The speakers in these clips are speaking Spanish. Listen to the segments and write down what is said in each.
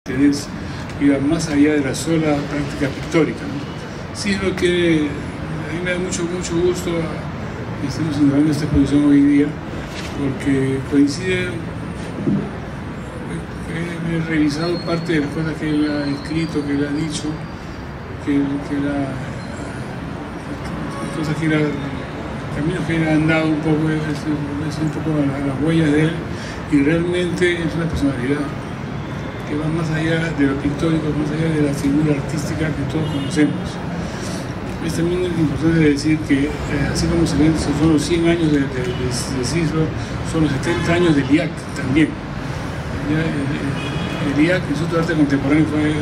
interés iba más allá de la sola práctica pictórica, ¿no? Sí, lo que a mí me da mucho gusto que estemos inaugurando esta exposición hoy día, porque coincide, he revisado parte de las cosas que él ha escrito, que él ha dicho, cosas que él ha, caminos que él ha andado un poco, es un poco a las huellas de él, y realmente es una personalidad que va más allá de lo pictórico, más allá de la figura artística que todos conocemos. Es también importante decir que, así como se ven, son los 100 años de Cislo, son los 70 años del IAC también. El IAC, el Instituto de Arte Contemporáneo, fue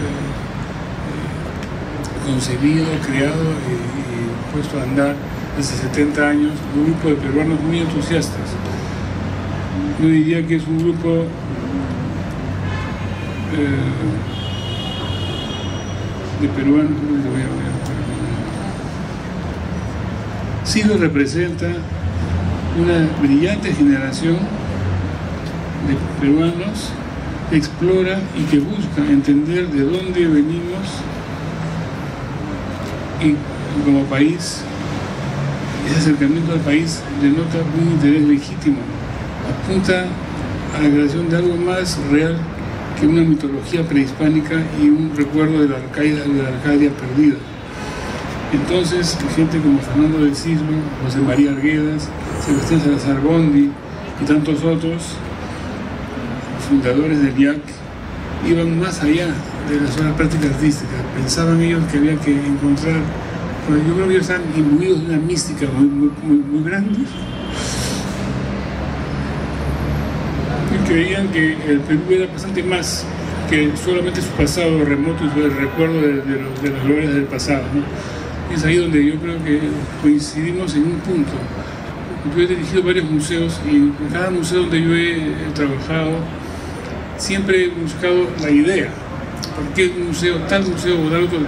concebido, creado y puesto a andar hace 70 años, un grupo de peruanos muy entusiastas. Yo diría que es un grupo de peruanos. Cislo representa una brillante generación de peruanos que explora y que busca entender de dónde venimos y como país. Ese acercamiento al país denota un interés legítimo, apunta a la creación de algo más real que una mitología prehispánica y un recuerdo de la Arcadia perdida. Entonces, gente como Fernando de Cislo, José María Arguedas, Sebastián Salazar Bondi y tantos otros fundadores del IAC iban más allá de la sola práctica artística. Pensaban ellos que había que encontrar, pues yo creo que ellos están imbuidos de una mística muy grande, y creían que el Perú era bastante más que solamente su pasado remoto y el recuerdo de las glorias del pasado, ¿no? Es ahí donde yo creo que coincidimos en un punto. Yo he dirigido varios museos y en cada museo donde yo he trabajado siempre he buscado la idea. ¿Por qué un museo, tal museo o tal otro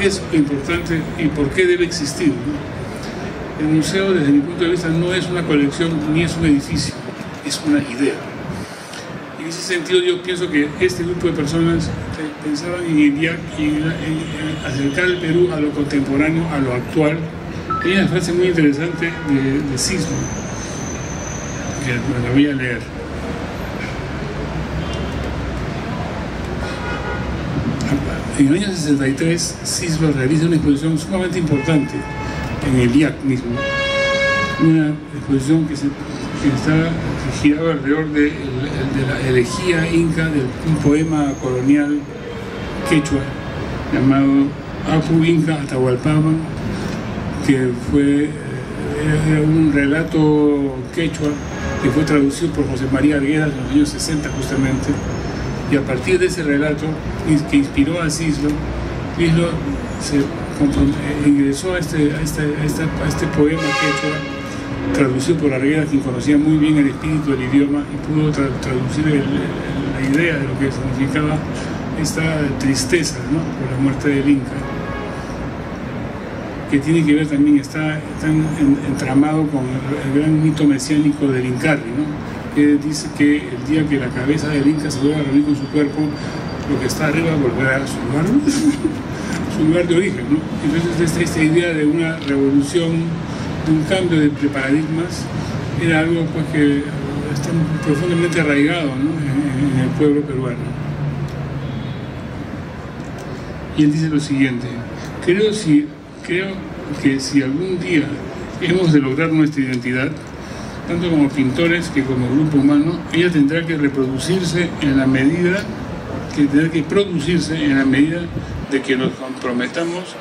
es importante y por qué debe existir, ¿no? El museo, desde mi punto de vista, no es una colección ni es un edificio, es una idea. En ese sentido yo pienso que este grupo de personas pensaban en el IAC y en acercar el Perú a lo contemporáneo, a lo actual. Hay una frase muy interesante de Cislo, que la voy a leer. En el año 63, Cislo realiza una exposición sumamente importante en el IAC mismo, una exposición que está giraba alrededor de la elegía inca de un poema colonial quechua llamado Apu Inca Atahualpaman, que era un relato quechua que fue traducido por José María Arguedas en los años 60 justamente, y a partir de ese relato que inspiró a Cislo ingresó a este poema quechua traducido por Arguedas, quien conocía muy bien el espíritu del idioma y pudo traducir la idea de lo que significaba esta tristeza, ¿no?, por la muerte del Inca, que tiene que ver también, está entramado con el gran mito mesiánico del Incarri, ¿no?, que dice que el día que la cabeza del Inca se vuelva a reunir con su cuerpo, lo que está arriba volverá a su lugar de origen, ¿no? Entonces esta idea de una revolución, un cambio de paradigmas, era algo pues que está profundamente arraigado, ¿no?, en el pueblo peruano. Y él dice lo siguiente: creo que si algún día hemos de lograr nuestra identidad, tanto como pintores que como grupo humano, ella tendrá que producirse en la medida de que nos comprometamos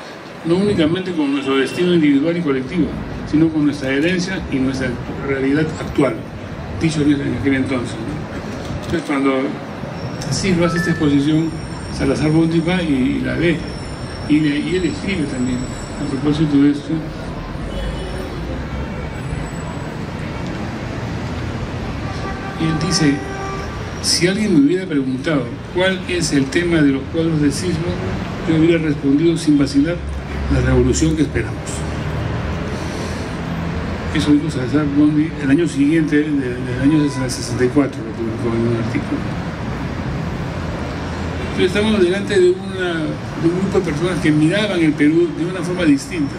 no únicamente con nuestro destino individual y colectivo, sino con nuestra herencia y nuestra realidad actual, dicho en aquel entonces, ¿no? Entonces, cuando Cislo hace esta exposición, Salazar Bondi va y la lee, y él escribe también a propósito de esto. Y él dice: si alguien me hubiera preguntado cuál es el tema de los cuadros de Cislo, yo hubiera respondido sin vacilar: la revolución que esperamos. Eso dijo Salazar Bondi el año siguiente, del año 64, lo publicó en un artículo. Pero estamos delante de un grupo de personas que miraban el Perú de una forma distinta,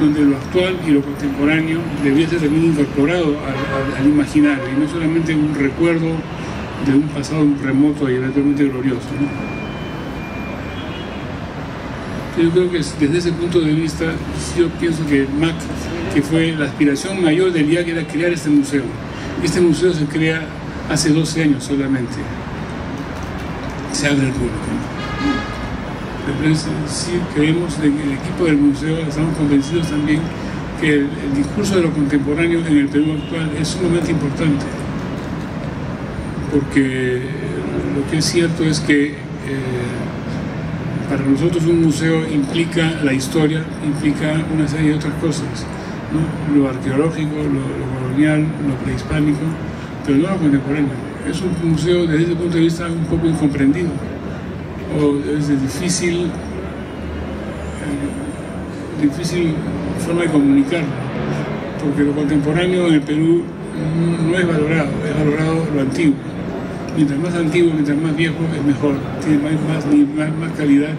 donde lo actual y lo contemporáneo debía ser también incorporado al imaginario, y no solamente un recuerdo de un pasado remoto y eventualmente glorioso, ¿no? Yo creo que desde ese punto de vista, yo pienso que MAC, que fue la aspiración mayor del IAC, era crear este museo. Este museo se crea hace 12 años solamente. Se abre al público. Entonces, sí creemos que el equipo del museo, estamos convencidos también que el discurso de lo contemporáneo en el Perú actual es sumamente importante. Porque lo que es cierto es que para nosotros un museo implica la historia, implica una serie de otras cosas, ¿no? Lo arqueológico, lo colonial, lo prehispánico, pero no lo contemporáneo. Es un museo desde ese punto de vista un poco incomprendido, o es de difícil forma de comunicarlo, porque lo contemporáneo en el Perú no es valorado lo antiguo. Mientras más antiguo, mientras más viejo, es mejor, tiene más calidad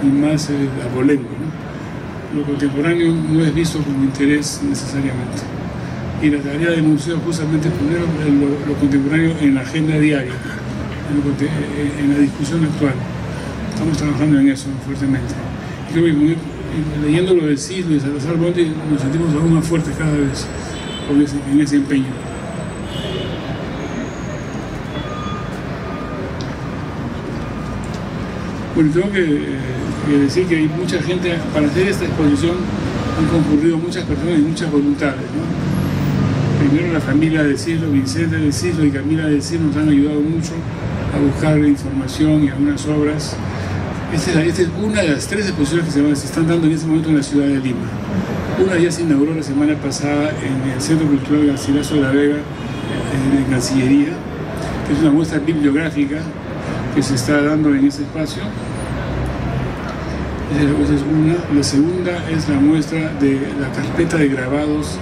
y más abolengo, ¿no? Lo contemporáneo no es visto con interés necesariamente. Y la tarea del museo justamente es poner lo contemporáneo en la agenda diaria, en la discusión actual. Estamos trabajando en eso fuertemente. Y creo que leyendo lo de Cislo y Salazar Bonte nos sentimos aún más fuertes cada vez en ese empeño. Bueno, tengo que decir que hay mucha gente, para hacer esta exposición han concurrido muchas personas y muchas voluntades, ¿no? Primero la familia de Cislo, Vicente de Cislo y Camila de Cislo nos han ayudado mucho a buscar información y algunas obras. Esta es una de las 3 exposiciones que se están dando en este momento en la ciudad de Lima. Una ya se inauguró la semana pasada en el Centro Cultural Garcilaso de la Vega, en Cancillería, que es una muestra bibliográfica que se está dando en ese espacio. Esa es una. La segunda es la muestra de la carpeta de grabados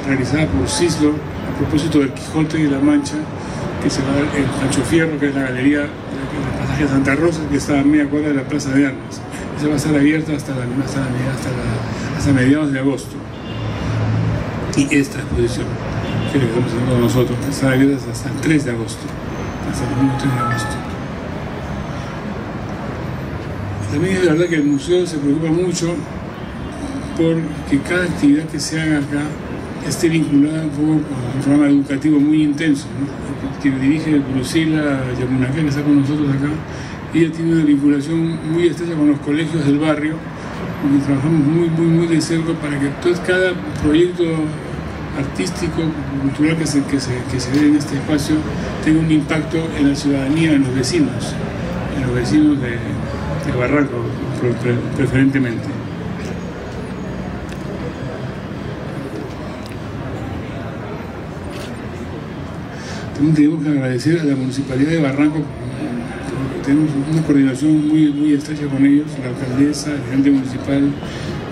realizada por Cislo a propósito del Quijote de la Mancha, que se va a dar en Pancho Fierro, que es la galería del pasaje Santa Rosa, que está a media cuadra de la Plaza de Armas. Esa va a estar abierta hasta mediados de agosto. Y esta exposición, que le estamos haciendo nosotros, está abierta hasta el 3 de agosto. Hasta el domingo 3 de agosto. También es verdad que el museo se preocupa mucho por que cada actividad que se haga acá esté vinculada un poco con un programa educativo muy intenso, ¿no? Quien dirige Lucila Yamunaque, que está con nosotros acá, ella tiene una vinculación muy estrecha con los colegios del barrio, y trabajamos muy de cerca para que cada proyecto artístico, cultural que se dé en este espacio tenga un impacto en la ciudadanía, en los vecinos de Barranco, preferentemente. También tenemos que agradecer a la Municipalidad de Barranco, tenemos una coordinación muy estrecha con ellos, la alcaldesa, el gerente municipal,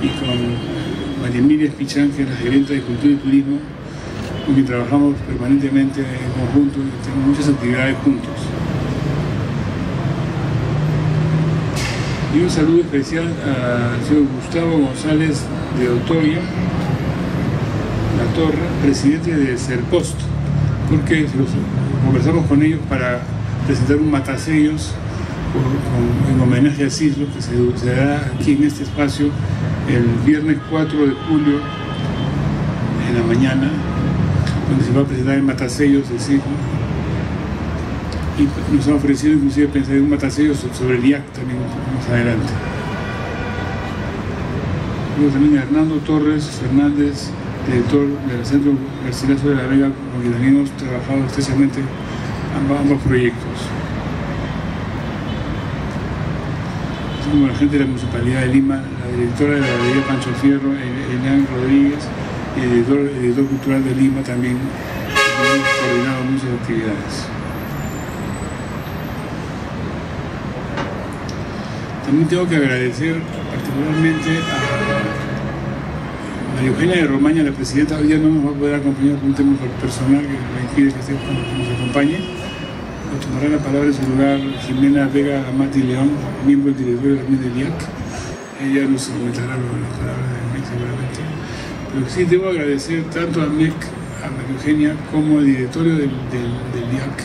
y con María Emilia Espichán, que es la gerente de Cultura y Turismo, con quien trabajamos permanentemente en conjunto y tenemos muchas actividades juntos. Y un saludo especial al señor Gustavo González de Otoya, La Torre, presidente de Serpost, porque conversamos con ellos para presentar un matasellos en homenaje a Cislo, que se dará aquí en este espacio el viernes 4 de julio en la mañana, donde se va a presentar el matasellos de Cislo. Y nos han ofrecido inclusive pensar en un matasellos sobre el IAC también más adelante. Luego también a Hernando Torres Fernández, director del Centro Garcilaso de la Vega, con quien también hemos trabajado estrechamente ambos proyectos. Así como la gente de la Municipalidad de Lima, la directora de la Galería Pancho Fierro, Elian Rodríguez, y el editor cultural de Lima también hemos coordinado muchas actividades. También tengo que agradecer particularmente a María Eugenia de Romaña, la presidenta. Hoy día no nos va a poder acompañar por un tema personal que me impide que nos acompañe. tomará la palabra en su lugar Jimena Vega Amati León, miembro del directorio también del IAC. Ella nos comentará las palabras de MEC seguramente. Pero sí debo agradecer tanto a MEC, a María Eugenia, como al directorio del IAC,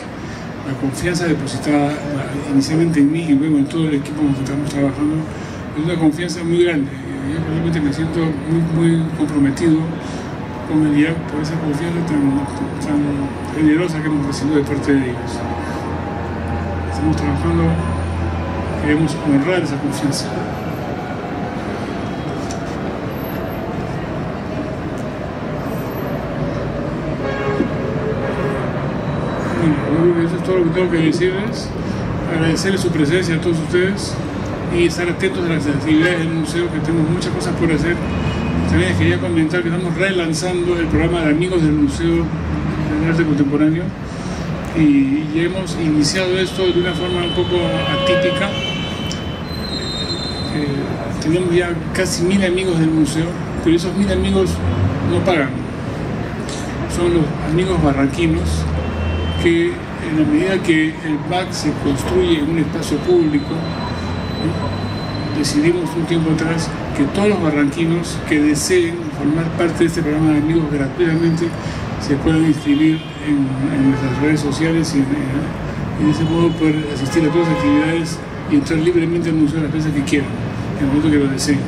la confianza depositada inicialmente en mí y luego en todo el equipo con el que estamos trabajando. Es una confianza muy grande. Yo realmente me siento muy comprometido con el IAC por esa confianza tan generosa que hemos recibido de parte de ellos. Estamos trabajando, queremos honrar esa confianza. Bueno, yo creo que eso es todo lo que tengo que decirles. Agradecerles su presencia a todos ustedes y estar atentos a las actividades del museo, que tenemos muchas cosas por hacer. También les quería comentar que estamos relanzando el programa de Amigos del Museo de Arte Contemporáneo y ya hemos iniciado esto de una forma un poco atípica. Tenemos ya casi 1000 amigos del museo, pero esos 1000 amigos no pagan. Son los amigos barranquinos que, en la medida que el MAC se construye en un espacio público, decidimos un tiempo atrás que todos los barranquinos que deseen formar parte de este programa de amigos gratuitamente se puedan inscribir en nuestras redes sociales y de ese modo poder asistir a todas las actividades y entrar libremente al museo las veces que quieran, en el momento que lo deseen.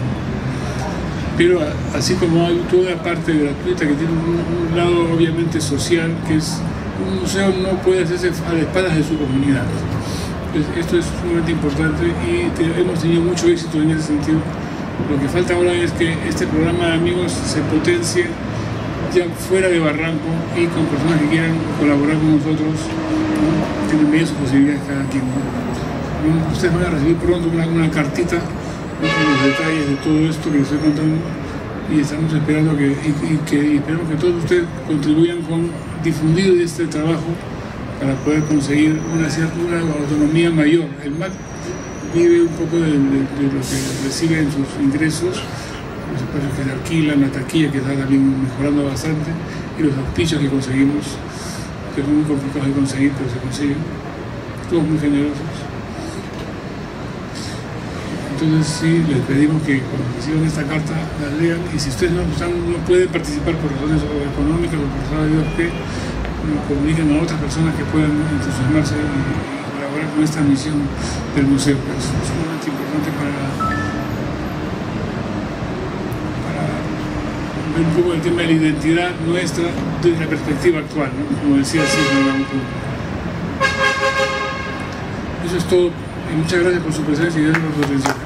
Pero así como hay toda parte gratuita que tiene un lado obviamente social, que es un museo no puede hacerse a las espaldas de su comunidad. Esto es sumamente importante y hemos tenido mucho éxito en ese sentido. Lo que falta ahora es que este programa de amigos se potencie ya fuera de Barranco y con personas que quieran colaborar con nosotros, ¿no? Tienen medidas sus posibilidades cada quien, ¿no? Ustedes van a recibir pronto una cartita con los detalles de todo esto que les estoy contando y estamos esperando esperamos que todos ustedes contribuyan con difundir este trabajo para poder conseguir una autonomía mayor. El MAC vive un poco de lo que recibe en sus ingresos, los espacios que se alquilan, la taquilla que está también mejorando bastante y los auspicios que conseguimos, que son muy complicados de conseguir, pero se consiguen, todos muy generosos. Entonces sí, les pedimos que cuando reciban esta carta la lean y si ustedes no pueden participar por razones económicas o por razones de comuniquen a otras personas que puedan entusiasmarse y colaborar con esta misión del museo, que es sumamente importante para ver un poco el tema de la identidad nuestra desde la perspectiva actual, ¿no? Como decía Silvia. Eso es todo y muchas gracias por su presencia y gracias por su atención.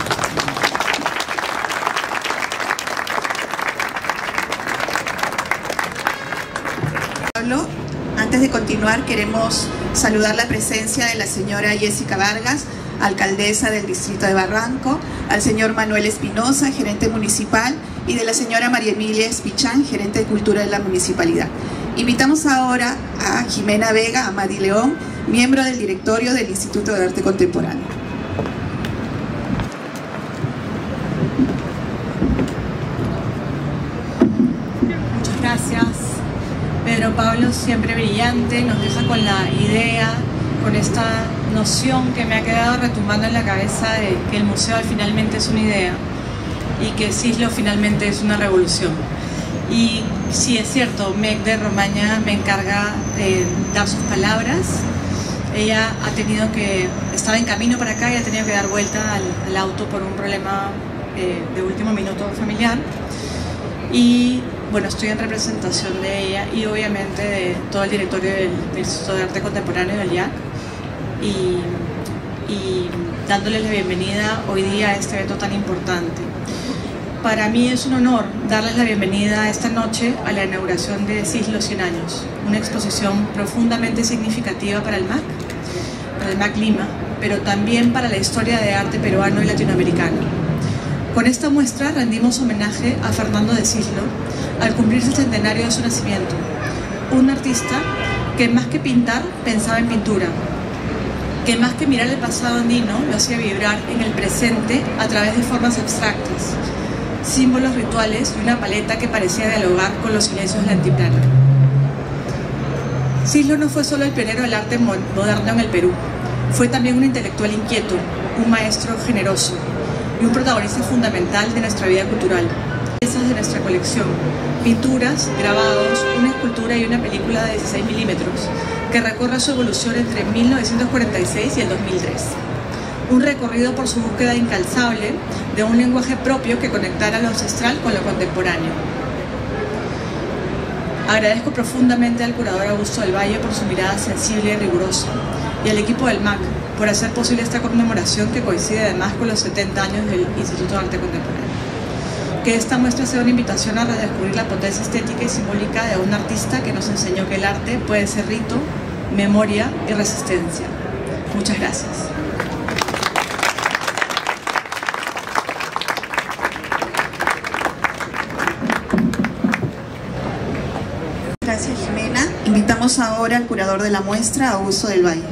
Antes de continuar, queremos saludar la presencia de la señora Jessica Vargas, alcaldesa del distrito de Barranco, al señor Manuel Espinosa, gerente municipal, y de la señora María Emilia Espichán, gerente de cultura de la municipalidad. Invitamos ahora a Jimena Vega Amati León, miembro del directorio del Instituto de Arte Contemporáneo. Muchas gracias. Pedro Pablo, siempre brillante, nos deja con la idea, con esta noción que me ha quedado retumbando en la cabeza de que el museo finalmente es una idea y que Cislo finalmente es una revolución. Y sí, es cierto, Meg de Romaña me encarga de dar sus palabras. Ella estaba en camino para acá y ha tenido que dar vuelta al auto por un problema de último minuto familiar. Y bueno, estoy en representación de ella y obviamente de todo el directorio del Instituto de Arte Contemporáneo del IAC y dándoles la bienvenida hoy día a este evento tan importante. Para mí es un honor darles la bienvenida esta noche a la inauguración de Cislo 100 años, una exposición profundamente significativa para el MAC Lima, pero también para la historia de arte peruano y latinoamericano. Con esta muestra rendimos homenaje a Fernando de Cislo al cumplirse el centenario de su nacimiento, un artista que más que pintar pensaba en pintura, que más que mirar el pasado andino lo hacía vibrar en el presente a través de formas abstractas, símbolos rituales y una paleta que parecía dialogar con los silencios del altiplano. Cislo no fue solo el pionero del arte moderno en el Perú, fue también un intelectual inquieto, un maestro generoso y un protagonista fundamental de nuestra vida cultural. Piezas de nuestra colección, pinturas, grabados, una escultura y una película de 16 milímetros que recorre su evolución entre 1946 y el 2003. Un recorrido por su búsqueda incansable de un lenguaje propio que conectara lo ancestral con lo contemporáneo. Agradezco profundamente al curador Augusto del Valle por su mirada sensible y rigurosa, y al equipo del MAC por hacer posible esta conmemoración que coincide además con los 70 años del Instituto de Arte Contemporáneo. Que esta muestra sea una invitación a redescubrir la potencia estética y simbólica de un artista que nos enseñó que el arte puede ser rito, memoria y resistencia. Muchas gracias. Gracias, Jimena. Invitamos ahora al curador de la muestra, Augusto del Valle.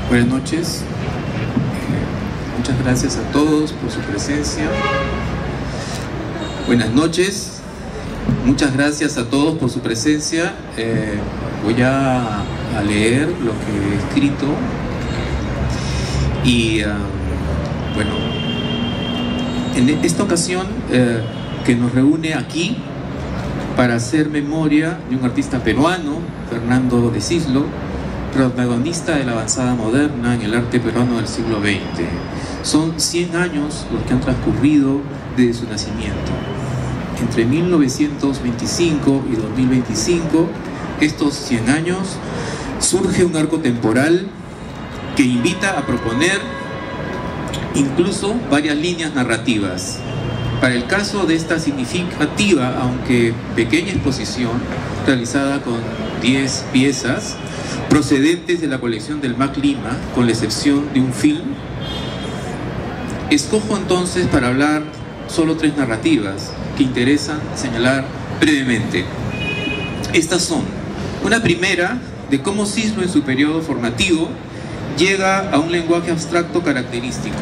Buenas noches. Muchas gracias a todos por su presencia. Buenas noches. Muchas gracias a todos por su presencia. Voy a leer lo que he escrito. Y bueno, en esta ocasión que nos reúne aquí para hacer memoria de un artista peruano, Fernando de Cislo, protagonista de la avanzada moderna en el arte peruano del siglo XX. Son 100 años los que han transcurrido desde su nacimiento. Entre 1925 y 2025, estos 100 años, surge un arco temporal que invita a proponer incluso varias líneas narrativas. Para el caso de esta significativa, aunque pequeña exposición, realizada con 10 piezas, procedentes de la colección del MAC Lima, con la excepción de un film, escojo entonces para hablar solo 3 narrativas que interesan señalar brevemente. Estas son: una primera, de cómo Cislo en su periodo formativo llega a un lenguaje abstracto característico.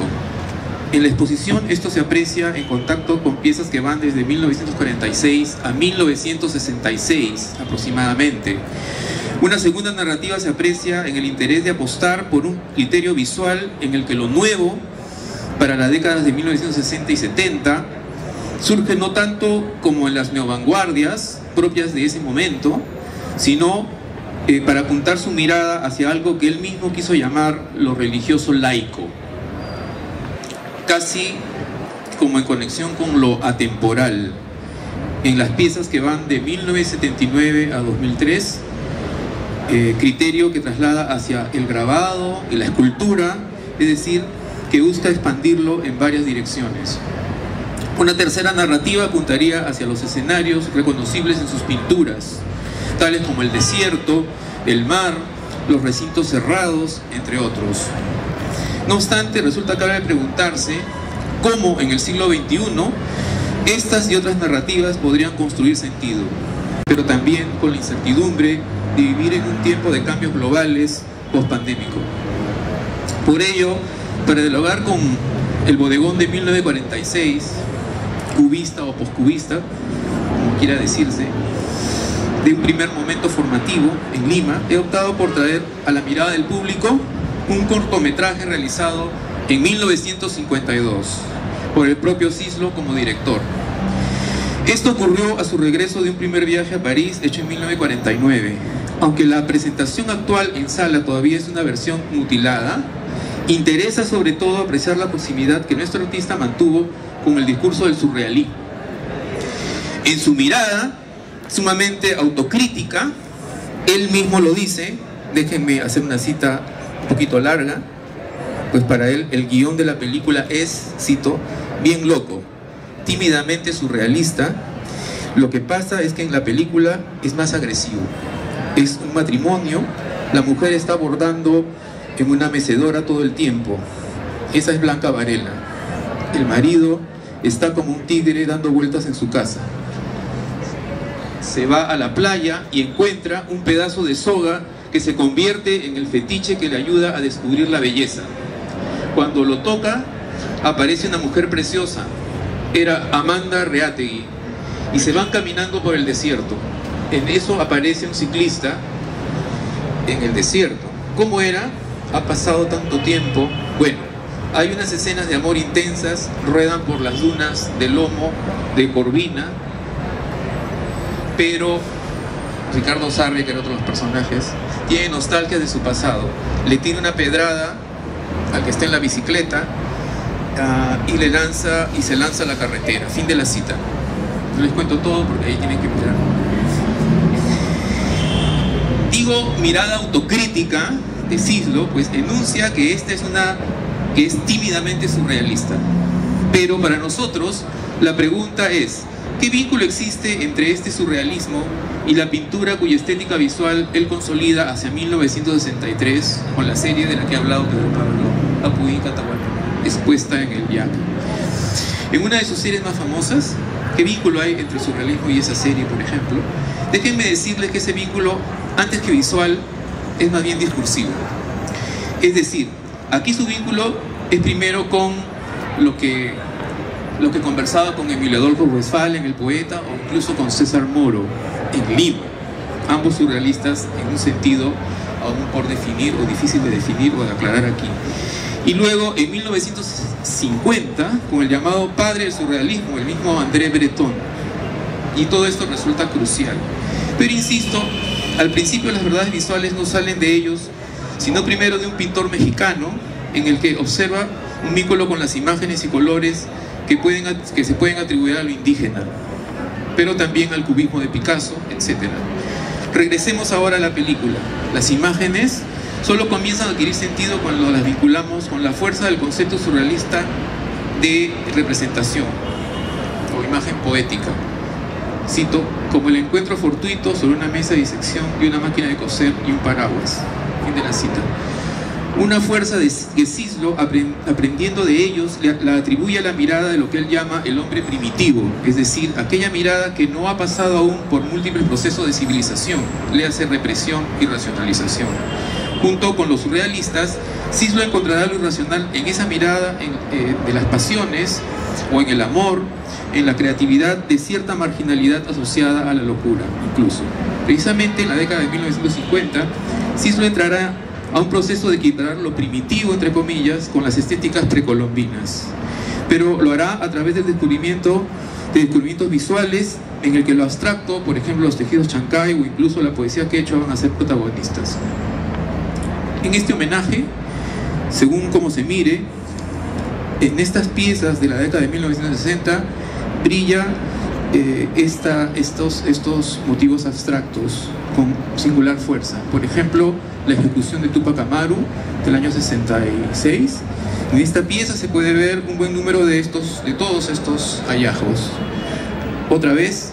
En la exposición esto se aprecia en contacto con piezas que van desde 1946 a 1966 aproximadamente. Una segunda narrativa se aprecia en el interés de apostar por un criterio visual en el que lo nuevo, para las décadas de 1960 y 70, surge no tanto como en las neovanguardias propias de ese momento, sino para apuntar su mirada hacia algo que él mismo quiso llamar lo religioso laico, casi como en conexión con lo atemporal. En las piezas que van de 1979 a 2003, criterio que traslada hacia el grabado y la escultura, es decir, que busca expandirlo en varias direcciones. Una tercera narrativa apuntaría hacia los escenarios reconocibles en sus pinturas, tales como el desierto, el mar, los recintos cerrados, entre otros. No obstante, resulta clave preguntarse cómo en el siglo XXI estas y otras narrativas podrían construir sentido, pero también con la incertidumbre de vivir en un tiempo de cambios globales post-pandémico. Por ello, para dialogar con el bodegón de 1946, cubista o poscubista, como quiera decirse, de un primer momento formativo en Lima, he optado por traer a la mirada del público un cortometraje realizado en 1952 por el propio Cislo como director. Esto ocurrió a su regreso de un primer viaje a París hecho en 1949. Aunque la presentación actual en sala todavía es una versión mutilada, interesa sobre todo apreciar la proximidad que nuestro artista mantuvo con el discurso del surrealismo. En su mirada, sumamente autocrítica, él mismo lo dice, déjenme hacer una cita un poquito larga, pues para él el guión de la película es, cito, bien loco, tímidamente surrealista. Lo que pasa es que en la película es más agresivo. Es un matrimonio, la mujer está bordando en una mecedora todo el tiempo. Esa es Blanca Varela. El marido está como un tigre dando vueltas en su casa. Se va a la playa y encuentra un pedazo de soga que se convierte en el fetiche que le ayuda a descubrir la belleza. Cuando lo toca, aparece una mujer preciosa. Era Amanda Reategui. Y se van caminando por el desierto. En eso aparece un ciclista en el desierto. ¿Cómo era? Ha pasado tanto tiempo. Bueno, hay unas escenas de amor intensas, ruedan por las dunas del lomo de Corvina, pero Ricardo Sarri, que era otro de los personajes, tiene nostalgia de su pasado. Le tira una pedrada al que está en la bicicleta y se lanza a la carretera. Fin de la cita. No les cuento todo porque ahí tienen que mirar. Digo mirada autocrítica de Cislo, pues enuncia que esta es que es tímidamente surrealista. Pero para nosotros la pregunta es: ¿qué vínculo existe entre este surrealismo y la pintura cuya estética visual él consolida hacia 1963 con la serie de la que ha hablado Pedro Pablo, Apuí Catahualpa, expuesta en el viaje? En una de sus series más famosas, ¿qué vínculo hay entre el surrealismo y esa serie, por ejemplo? Déjenme decirles que ese vínculo, antes que visual, es más bien discursivo. Es decir, aquí su vínculo es primero con lo que conversaba con Emilio Adolfo Westphalen, el poeta, o incluso con César Moro, en Lima. Ambos surrealistas en un sentido aún por definir, o difícil de definir o de aclarar aquí. Y luego, en 1950, con el llamado padre del surrealismo, el mismo André Breton. Y todo esto resulta crucial. Pero insisto, al principio las verdades visuales no salen de ellos, sino primero de un pintor mexicano, en el que observa un vínculo con las imágenes y colores que se pueden atribuir a lo indígena, pero también al cubismo de Picasso, etc. Regresemos ahora a la película. Las imágenes solo comienzan a adquirir sentido cuando las vinculamos con la fuerza del concepto surrealista de representación o imagen poética. Cito: como el encuentro fortuito sobre una mesa de disección y una máquina de coser y un paraguas. Fin de la cita. Una fuerza que Cislo, aprendiendo de ellos, la atribuye a la mirada de lo que él llama el hombre primitivo, es decir, aquella mirada que no ha pasado aún por múltiples procesos de civilización, le hace represión y racionalización. Junto con los surrealistas, Cislo encontrará lo irracional en esa mirada de las pasiones, o en el amor, en la creatividad de cierta marginalidad asociada a la locura, incluso. Precisamente en la década de 1950, Cislo entrará a un proceso de equiparar lo primitivo, entre comillas, con las estéticas precolombinas. Pero lo hará a través del descubrimientos visuales en el que lo abstracto, por ejemplo los tejidos chancay o incluso la poesía quechua, van a ser protagonistas. En este homenaje, según cómo se mire, en estas piezas de la década de 1960 brilla estos motivos abstractos con singular fuerza. Por ejemplo, la ejecución de Tupac Amaru del año 66. En esta pieza se puede ver un buen número de todos estos hallazgos. Otra vez,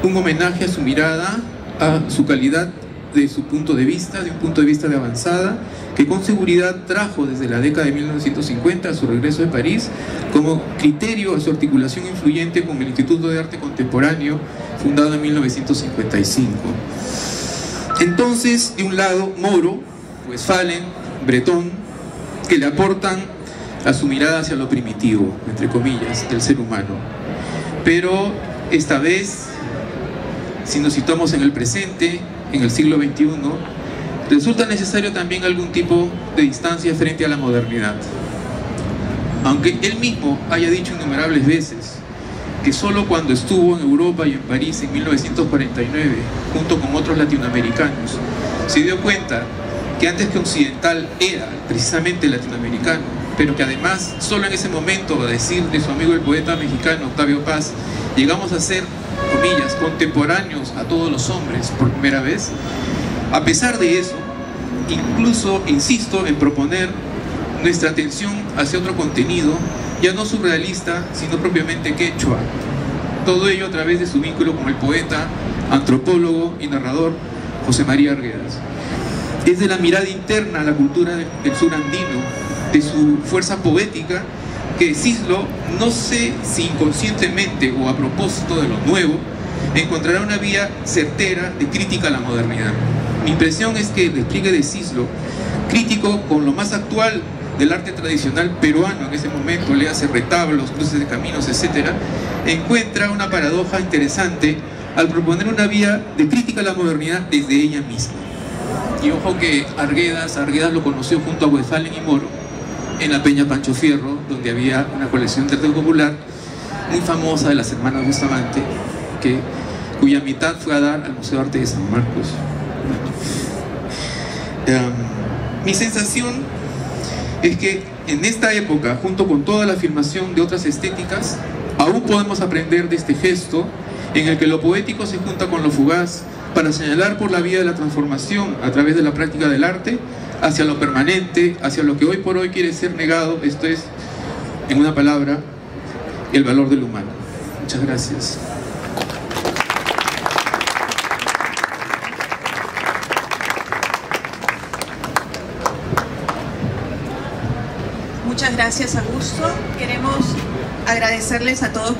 un homenaje a su mirada, a su calidad de su punto de vista, de un punto de vista de avanzada, que con seguridad trajo desde la década de 1950 a su regreso de París como criterio a su articulación influyente con el Instituto de Arte Contemporáneo, fundado en 1955. Entonces, de un lado, Moro, Westphalen, Breton, que le aportan a su mirada hacia lo primitivo, entre comillas, del ser humano. Pero esta vez, si nos situamos en el presente, en el siglo XXI, resulta necesario también algún tipo de distancia frente a la modernidad. Aunque él mismo haya dicho innumerables veces que solo cuando estuvo en Europa y en París en 1949, junto con otros latinoamericanos, se dio cuenta que antes que occidental era precisamente latinoamericano, pero que además solo en ese momento, a decir de su amigo el poeta mexicano Octavio Paz, llegamos a ser, comillas, contemporáneos a todos los hombres por primera vez. A pesar de eso, incluso insisto en proponer nuestra atención hacia otro contenido, ya no surrealista, sino propiamente quechua. Todo ello a través de su vínculo con el poeta, antropólogo y narrador José María Arguedas. Es de la mirada interna a la cultura del sur andino, de su fuerza poética, que Cislo, no sé si inconscientemente o a propósito de lo nuevo, encontrará una vía certera de crítica a la modernidad. Mi impresión es que el despliegue de Cislo, crítico con lo más actual del arte tradicional peruano en ese momento, le hace retablos, cruces de caminos, etc., encuentra una paradoja interesante al proponer una vía de crítica a la modernidad desde ella misma. Y ojo que Arguedas lo conoció junto a Westphalen y Moro en la Peña Pancho Fierro, donde había una colección de arte popular muy famosa de las hermanas Bustamante, cuya mitad fue a dar al Museo de Arte de San Marcos. Mi sensación es que en esta época, junto con toda la afirmación de otras estéticas, aún podemos aprender de este gesto en el que lo poético se junta con lo fugaz para señalar por la vía de la transformación a través de la práctica del arte hacia lo permanente, hacia lo que hoy por hoy quiere ser negado, esto es, en una palabra, el valor del humano. Muchas gracias. Muchas gracias, Augusto. Queremos agradecerles a todos.